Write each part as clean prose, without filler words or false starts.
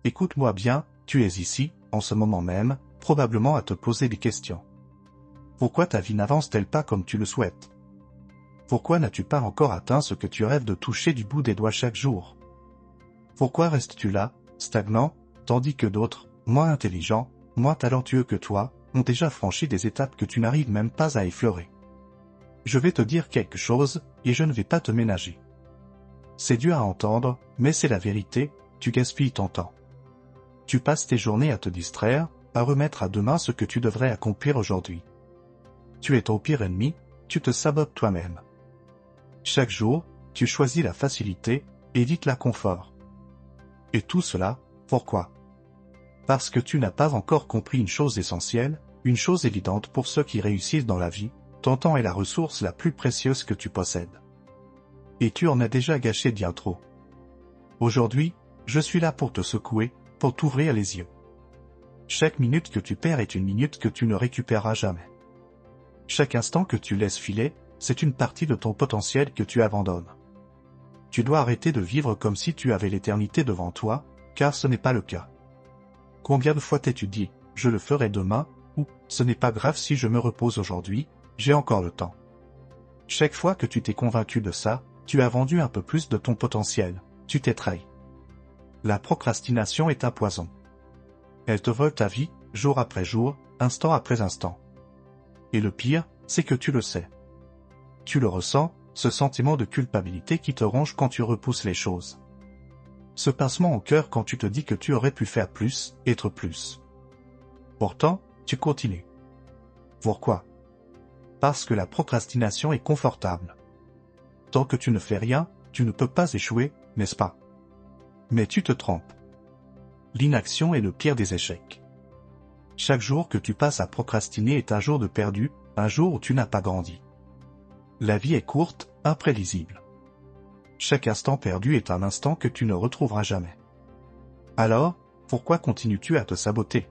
Écoute-moi bien, tu es ici, en ce moment même, probablement à te poser des questions. Pourquoi ta vie n'avance-t-elle pas comme tu le souhaites? Pourquoi n'as-tu pas encore atteint ce que tu rêves de toucher du bout des doigts chaque jour? Pourquoi restes-tu là, stagnant, tandis que d'autres, moins intelligents, moins talentueux que toi, ont déjà franchi des étapes que tu n'arrives même pas à effleurer? Je vais te dire quelque chose, et je ne vais pas te ménager. C'est dur à entendre, mais c'est la vérité, tu gaspilles ton temps. Tu passes tes journées à te distraire, à remettre à demain ce que tu devrais accomplir aujourd'hui. Tu es ton pire ennemi, tu te sabotes toi-même. Chaque jour, tu choisis la facilité, évites la confort. Et tout cela, pourquoi? Parce que tu n'as pas encore compris une chose essentielle, une chose évidente pour ceux qui réussissent dans la vie, ton temps est la ressource la plus précieuse que tu possèdes. Et tu en as déjà gâché bien trop. Aujourd'hui, je suis là pour te secouer, pour t'ouvrir les yeux. Chaque minute que tu perds est une minute que tu ne récupéreras jamais. Chaque instant que tu laisses filer, c'est une partie de ton potentiel que tu abandonnes. Tu dois arrêter de vivre comme si tu avais l'éternité devant toi, car ce n'est pas le cas. Combien de fois t'es-tu dit, je le ferai demain, ou, ce n'est pas grave si je me repose aujourd'hui, j'ai encore le temps. Chaque fois que tu t'es convaincu de ça, tu as vendu un peu plus de ton potentiel, tu t'es trahi. La procrastination est un poison. Elle te vole ta vie, jour après jour, instant après instant. Et le pire, c'est que tu le sais. Tu le ressens, ce sentiment de culpabilité qui te ronge quand tu repousses les choses. Ce pincement au cœur quand tu te dis que tu aurais pu faire plus, être plus. Pourtant, tu continues. Pourquoi? Parce que la procrastination est confortable. Tant que tu ne fais rien, tu ne peux pas échouer, n'est-ce pas? Mais tu te trompes. L'inaction est le pire des échecs. Chaque jour que tu passes à procrastiner est un jour de perdu, un jour où tu n'as pas grandi. La vie est courte, imprévisible. Chaque instant perdu est un instant que tu ne retrouveras jamais. Alors, pourquoi continues-tu à te saboter?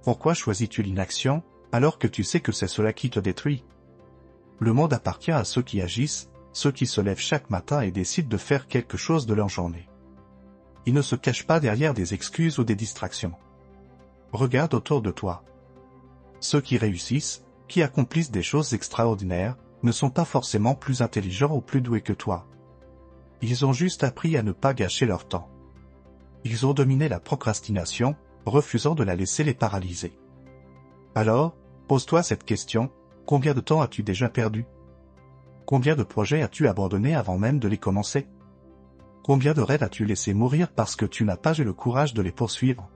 Pourquoi choisis-tu l'inaction, alors que tu sais que c'est cela qui te détruit? Le monde appartient à ceux qui agissent, ceux qui se lèvent chaque matin et décident de faire quelque chose de leur journée. Ils ne se cachent pas derrière des excuses ou des distractions. Regarde autour de toi. Ceux qui réussissent, qui accomplissent des choses extraordinaires, ne sont pas forcément plus intelligents ou plus doués que toi. Ils ont juste appris à ne pas gâcher leur temps. Ils ont dominé la procrastination, refusant de la laisser les paralyser. Alors, pose-toi cette question, combien de temps as-tu déjà perdu? Combien de projets as-tu abandonnés avant même de les commencer? Combien de rêves as-tu laissé mourir parce que tu n'as pas eu le courage de les poursuivre?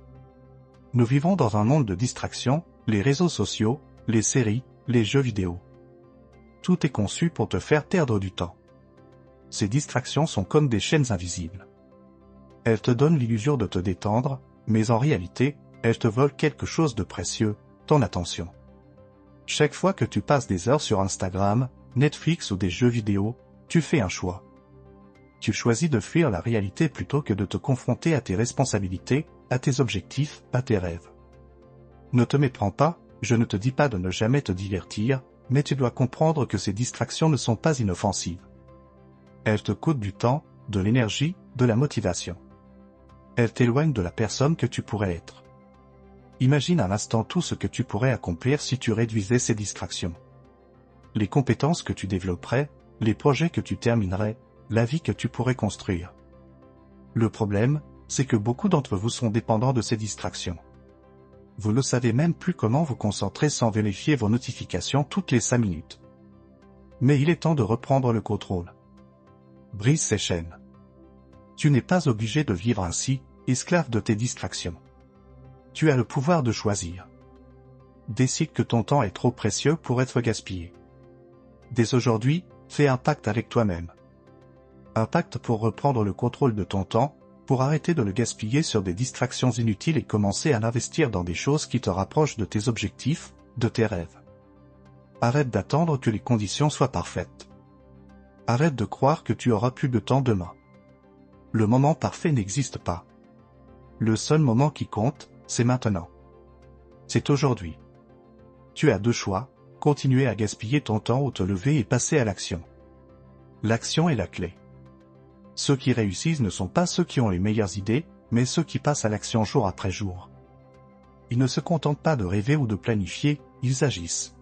Nous vivons dans un monde de distractions, les réseaux sociaux, les séries, les jeux vidéo. Tout est conçu pour te faire perdre du temps. Ces distractions sont comme des chaînes invisibles. Elles te donnent l'illusion de te détendre, mais en réalité, elles te volent quelque chose de précieux, ton attention. Chaque fois que tu passes des heures sur Instagram, Netflix ou des jeux vidéo, tu fais un choix. Tu choisis de fuir la réalité plutôt que de te confronter à tes responsabilités, à tes objectifs, à tes rêves. Ne te méprends pas, je ne te dis pas de ne jamais te divertir, mais tu dois comprendre que ces distractions ne sont pas inoffensives. Elles te coûtent du temps, de l'énergie, de la motivation. Elles t'éloignent de la personne que tu pourrais être. Imagine un instant tout ce que tu pourrais accomplir si tu réduisais ces distractions. Les compétences que tu développerais, les projets que tu terminerais, la vie que tu pourrais construire. Le problème, c'est que beaucoup d'entre vous sont dépendants de ces distractions. Vous ne savez même plus comment vous concentrer sans vérifier vos notifications toutes les 5 minutes. Mais il est temps de reprendre le contrôle. Brise ces chaînes. Tu n'es pas obligé de vivre ainsi, esclave de tes distractions. Tu as le pouvoir de choisir. Décide que ton temps est trop précieux pour être gaspillé. Dès aujourd'hui, fais un pacte avec toi-même. Un pacte pour reprendre le contrôle de ton temps, pour arrêter de le gaspiller sur des distractions inutiles et commencer à l'investir dans des choses qui te rapprochent de tes objectifs, de tes rêves. Arrête d'attendre que les conditions soient parfaites. Arrête de croire que tu auras plus de temps demain. Le moment parfait n'existe pas. Le seul moment qui compte, c'est maintenant. C'est aujourd'hui. Tu as 2 choix, continuer à gaspiller ton temps ou te lever et passer à l'action. L'action est la clé. Ceux qui réussissent ne sont pas ceux qui ont les meilleures idées, mais ceux qui passent à l'action jour après jour. Ils ne se contentent pas de rêver ou de planifier, ils agissent.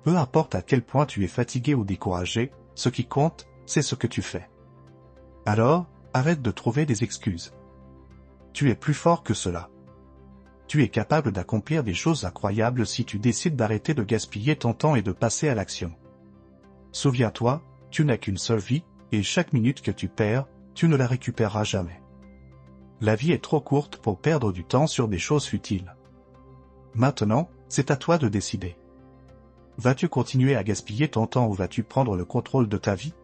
Peu importe à quel point tu es fatigué ou découragé, ce qui compte, c'est ce que tu fais. Alors, arrête de trouver des excuses. Tu es plus fort que cela. Tu es capable d'accomplir des choses incroyables si tu décides d'arrêter de gaspiller ton temps et de passer à l'action. Souviens-toi, tu n'as qu'une seule vie, et chaque minute que tu perds, tu ne la récupéreras jamais. La vie est trop courte pour perdre du temps sur des choses futiles. Maintenant, c'est à toi de décider. Vas-tu continuer à gaspiller ton temps ou vas-tu prendre le contrôle de ta vie?